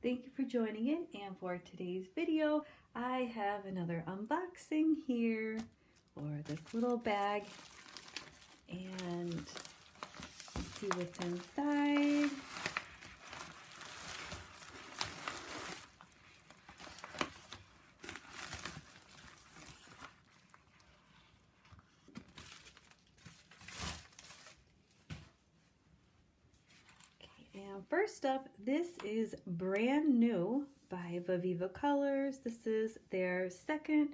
Thank you for joining in, and for today's video I have another unboxing here for this little bag, and let's see what's inside. And first up, this is brand new by watercolors. This is their second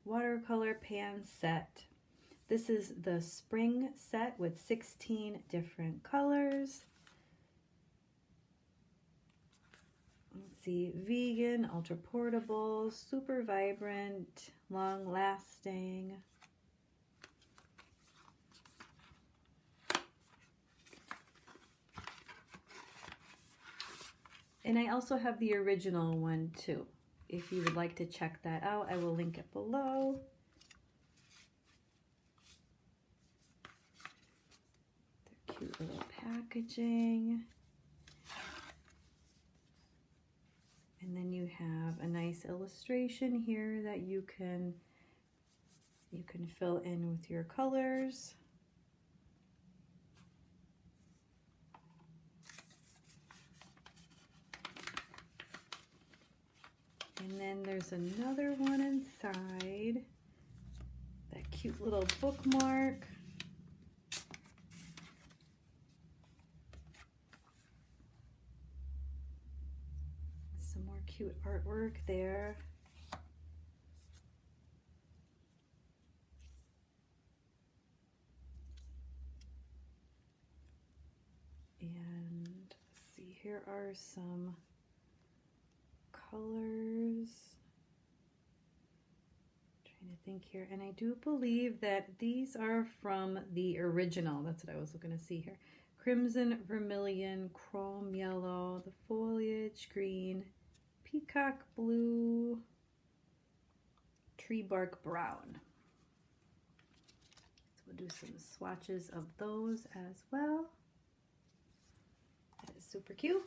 watercolor pan set. This is the spring set with 16 different colors. Let's see, vegan, ultra portable, super vibrant, long lasting. And I also have the original one too. If you would like to check that out, I will link it below. Their cute little packaging. And then you have a nice illustration here that you can fill in with your colors. And then there's another one inside, that cute little bookmark. Some more cute artwork there. And let's see, here are some colors. Trying to think here, and I do believe that these are from the original. That's what I was looking to see here. Crimson, vermilion, chrome yellow, the foliage green, peacock blue, tree bark brown. So we'll do some swatches of those as well. That is super cute.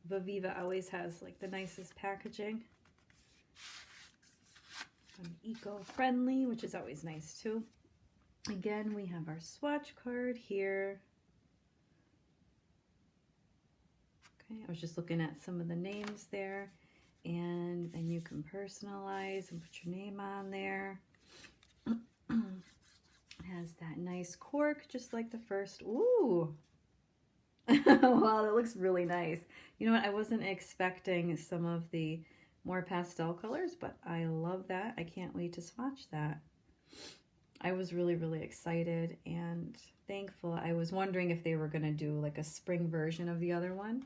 Viva always has like the nicest packaging. Eco-friendly, which is always nice too. Again, we have our swatch card here. Okay, I was just looking at some of the names there, and then you can personalize and put your name on there. It has that nice cork, just like the first. Ooh! Wow, that looks really nice. You know what? I wasn't expecting some of the more pastel colors, but I love that. I can't wait to swatch that. I was really, really excited and thankful. I was wondering if they were going to do like a spring version of the other one.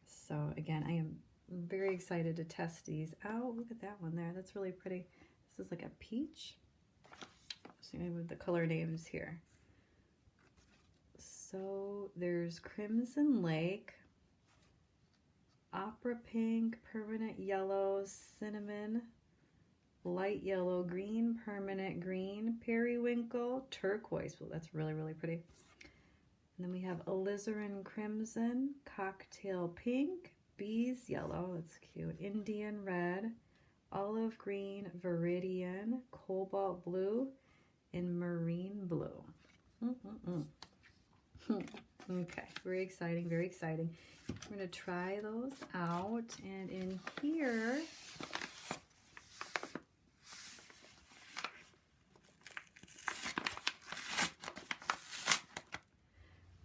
So again, I am very excited to test these out. Look at that one there. That's really pretty. This is like a peach. So maybe with the color names here. So there's Crimson Lake, Opera Pink, Permanent Yellow, Cinnamon, Light Yellow, Green, Permanent Green, Periwinkle, Turquoise. Well, that's really, really pretty. And then we have Alizarin Crimson, Cocktail Pink, Bees Yellow, that's cute, Indian Red, Olive Green, Viridian, Cobalt Blue, and Marine Blue. Okay, very exciting, very exciting. We're going to try those out, and in here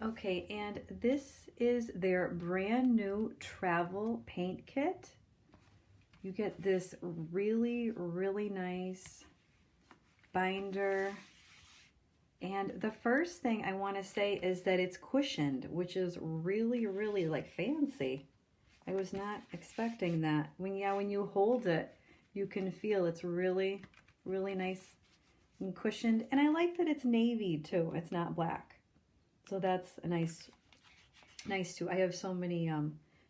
okay, and this is their brand new travel paint kit. You get this really, really nice binder. And the first thing I want to say is that it's cushioned, which is really, really like fancy. I was not expecting that. When you hold it, you can feel it's really, really nice and cushioned. And I like that it's navy too. It's not black. So that's a nice too. I have so many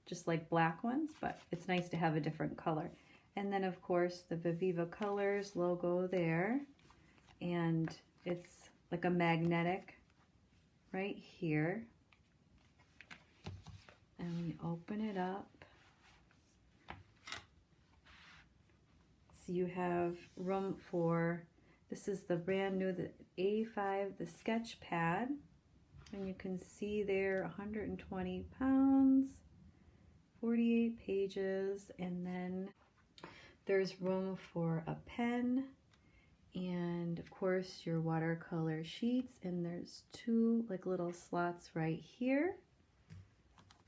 just like black ones, but it's nice to have a different color. And then of course the watercolors logo there. And it's like a magnetic right here. And we open it up. So you have room for, this is the brand new, the A5, the sketch pad. And you can see there 120 pounds, 48 pages, and then there's room for a pen and of course your watercolor sheets, and there's two like little slots right here.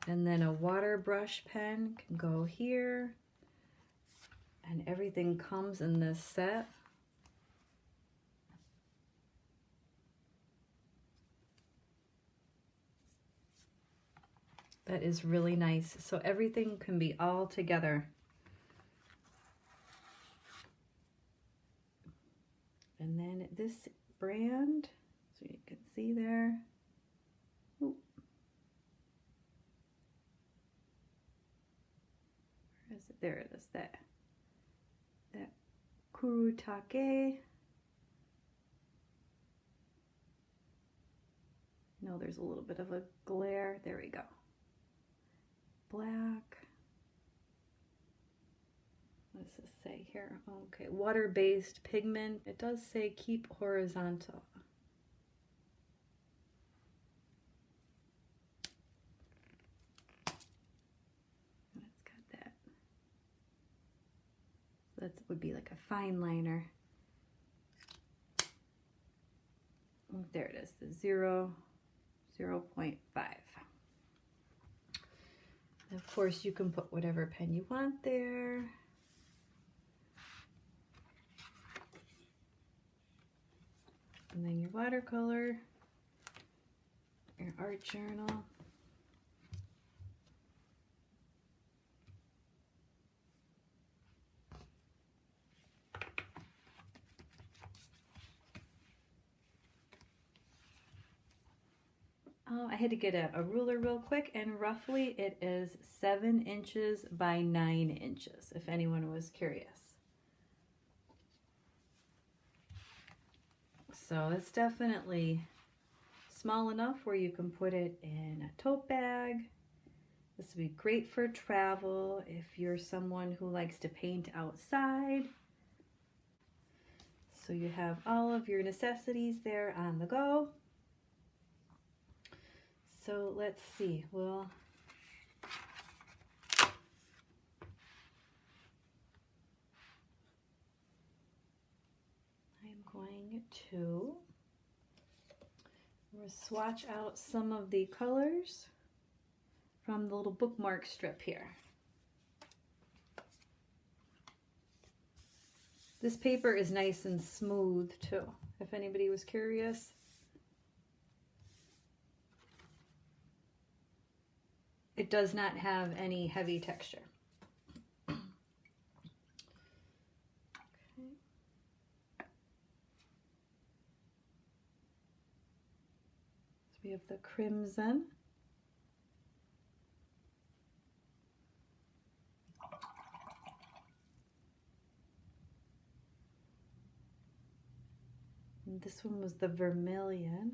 And then a water brush pen can go here, and everything comes in this set. That is really nice. So everything can be all together. And then this brand, so you can see there. Ooh. Where is it? There it is. That Kurutake. No, there's a little bit of a glare. There we go. Black. What does this say here? Okay, water-based pigment. It does say keep horizontal. It's got that. That would be like a fine liner. Oh, there it is, the 0.5. Of course, you can put whatever pen you want there. And then your watercolor, your art journal. Oh, I had to get a ruler real quick, and roughly it is 7 inches by 9 inches, if anyone was curious. So it's definitely small enough where you can put it in a tote bag. This would be great for travel if you're someone who likes to paint outside. So you have all of your necessities there on the go. So let's see, well, I'm going to swatch out some of the colors from the little bookmark strip here. This paper is nice and smooth too, if anybody was curious. It does not have any heavy texture. Okay. So we have the crimson. And this one was the vermilion.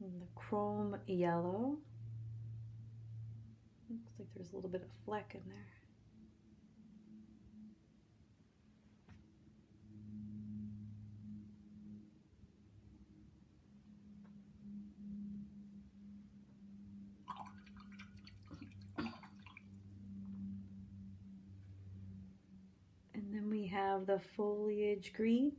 And the chrome yellow. Looks like there's a little bit of fleck in there. And then we have the foliage green.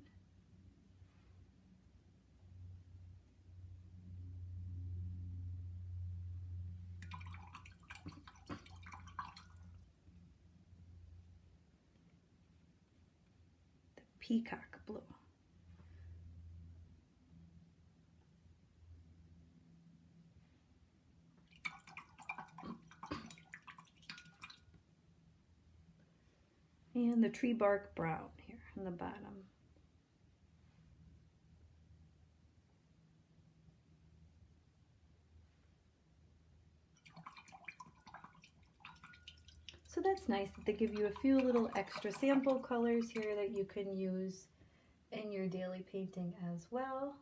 Peacock blue. And the tree bark brown here on the bottom. that's nice that they give you a few little extra sample colors here that you can use in your daily painting as well.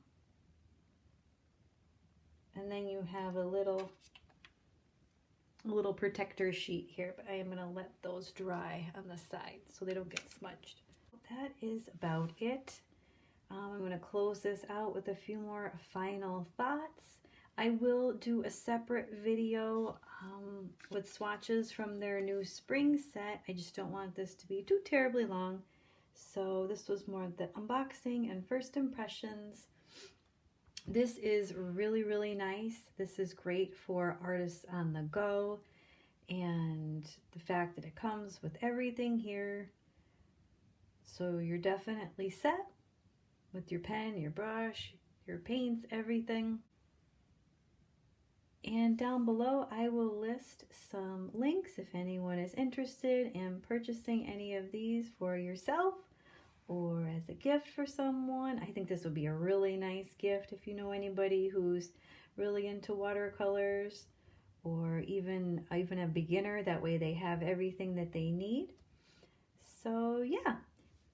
And then you have a little protector sheet here, but I am going to let those dry on the side so they don't get smudged. That is about it. I'm going to close this out with a few more final thoughts. I will do a separate video with swatches from their new spring set. I just don't want this to be too terribly long. So this was more of the unboxing and first impressions. This is really, really nice. This is great for artists on the go. And the fact that it comes with everything here. So you're definitely set with your pen, your brush, your paints, everything. And down below I will list some links if anyone is interested in purchasing any of these for yourself or as a gift for someone. I think this would be a really nice gift if you know anybody who's really into watercolors, or even a beginner. That way they have everything that they need. So yeah,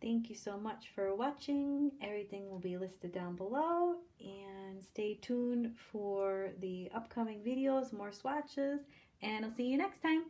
thank you so much for watching. Everything will be listed down below, and stay tuned for the upcoming videos, more swatches, and I'll see you next time.